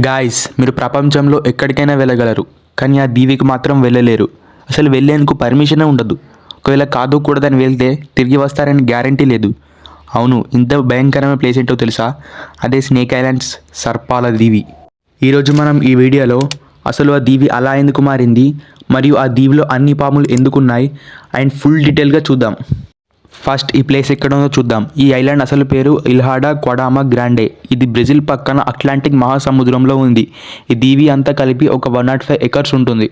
Guys, మీరు ప్రపంచంలో ఎక్కడికైనా వెళ్ళగలరు, కానీ ఆ దీవికి మాత్రం వెళ్ళలేరు. అసలు వెళ్ళేందుకు పర్మిషనే ఉండదు. ఒకవేళ కాదు కూడదని వెళ్తే తిరిగి వస్తారని గ్యారంటీ లేదు. అవును, ఇంత భయంకరమైన ప్లేస్ ఏంటో తెలుసా? అదే స్నేక్ ఐలాండ్స్, సర్పాల దీవి. ఈరోజు మనం ఈ వీడియోలో అసలు ఆ దీవి అలా ఎందుకు మారింది, మరియు ఆ దీవిలో అన్ని పాములు ఎందుకున్నాయి అండ్ ఫుల్ డీటెయిల్గా చూద్దాం. ఫస్ట్ ఈ ప్లేస్ ఎక్కడ ఉందో చూద్దాం. ఈ ఐలాండ్ అసలు పేరు ఇల్హాడా క్వడామా గ్రాండే. ఇది బ్రెజిల్ పక్కన అట్లాంటిక్ మహాసముద్రంలో ఉంది. ఈ దీవి అంతా కలిపి ఒక 105 ఎకర్స్ ఉంటుంది.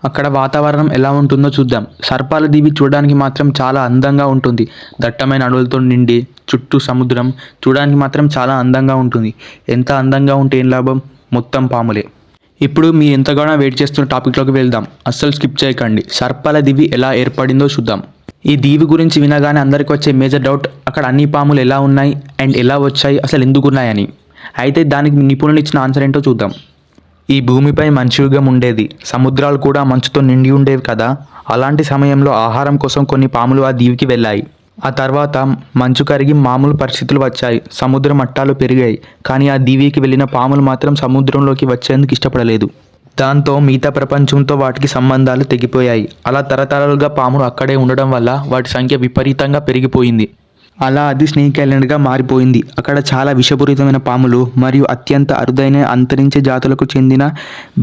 అక్కడ వాతావరణం ఎలా ఉంటుందో చూద్దాం. సర్పాల దీవి చూడడానికి మాత్రం చాలా అందంగా ఉంటుంది. దట్టమైన అడవులతో నిండి చుట్టూ సముద్రం చూడడానికి మాత్రం చాలా అందంగా ఉంటుంది. ఎంత అందంగా ఉంటే ఏం లాభం, మొత్తం పాములే. ఇప్పుడు మీరు ఎంతగానో వెయిట్ చేస్తున్న టాపిక్లోకి వెళ్దాం. అస్సలు స్కిప్ చేయకండి. సర్పాల దీవి ఎలా ఏర్పడిందో చూద్దాం. ఈ దీవి గురించి వినగానే అందరికీ వచ్చే మేజర్ డౌట్, అక్కడ అన్ని పాములు ఎలా ఉన్నాయి అండ్ ఎలా వచ్చాయి, అసలు ఎందుకు ఉన్నాయని. అయితే దానికి నిపుణులు ఇచ్చిన ఆన్సర్ ఏంటో చూద్దాం. ఈ భూమిపై మంచు యుగం ఉండేది. సముద్రాలు కూడా మంచుతో నిండి ఉండేవి కదా. అలాంటి సమయంలో ఆహారం కోసం కొన్ని పాములు ఆ దీవికి వెళ్ళాయి. ఆ తర్వాత మంచు కరిగి మామూలు పరిస్థితులు వచ్చాయి. సముద్ర మట్టాలు పెరిగాయి. కానీ ఆ దీవికి వెళ్ళిన పాములు మాత్రం సముద్రంలోకి వచ్చేందుకు ఇష్టపడలేదు. దాంతో మిగతా ప్రపంచంతో వాటికి సంబంధాలు తెగిపోయాయి. అలా తరతరాలుగా పాములు అక్కడే ఉండడం వల్ల వాటి సంఖ్య విపరీతంగా పెరిగిపోయింది. అలా అది స్నేక్ ఐలాండ్గా మారిపోయింది. అక్కడ చాలా విషపూరితమైన పాములు మరియు అత్యంత అరుదైన అంతరించే జాతులకు చెందిన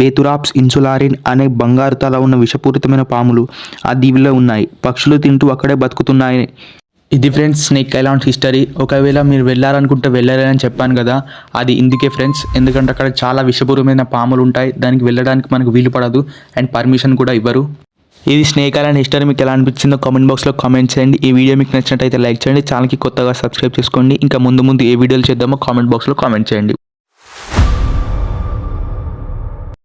బేతురాప్స్ ఇన్సులారిన్ అనే బంగారు తల ఉన్న విషపూరితమైన పాములు ఆ దీవిలో ఉన్నాయి. పక్షులు తింటూ అక్కడే బతుకుతున్నాయి. ఇది ఫ్రెండ్స్ స్నేక్ ఐలాండ్ హిస్టరీ. ఒకవేళ మీరు వెళ్ళాలనుకుంటే వెళ్ళాలని చెప్పాను కదా, అది ఇందుకే ఫ్రెండ్స్. ఎందుకంటే అక్కడ చాలా విషపూరితమైన పాములు ఉంటాయి. దానికి వెళ్ళడానికి మనకు వీలు పడదు అండ్ పర్మిషన్ కూడా ఇవ్వరు. ఇది స్నేక్ ఐలాండ్ హిస్టరీ మీకు ఎలా అనిపించిందో కామెంట్ బాక్స్లో కామెంట్ చేయండి. ఈ వీడియో మీకు నచ్చినట్టయితే లైక్ చేయండి. ఛానల్కి కొత్తగా సబ్స్క్రైబ్ చేసుకోండి. ఇంకా ముందు ఏ వీడియోలు చేద్దామో కామెంట్ బాక్స్లో కామెంట్ చేయండి.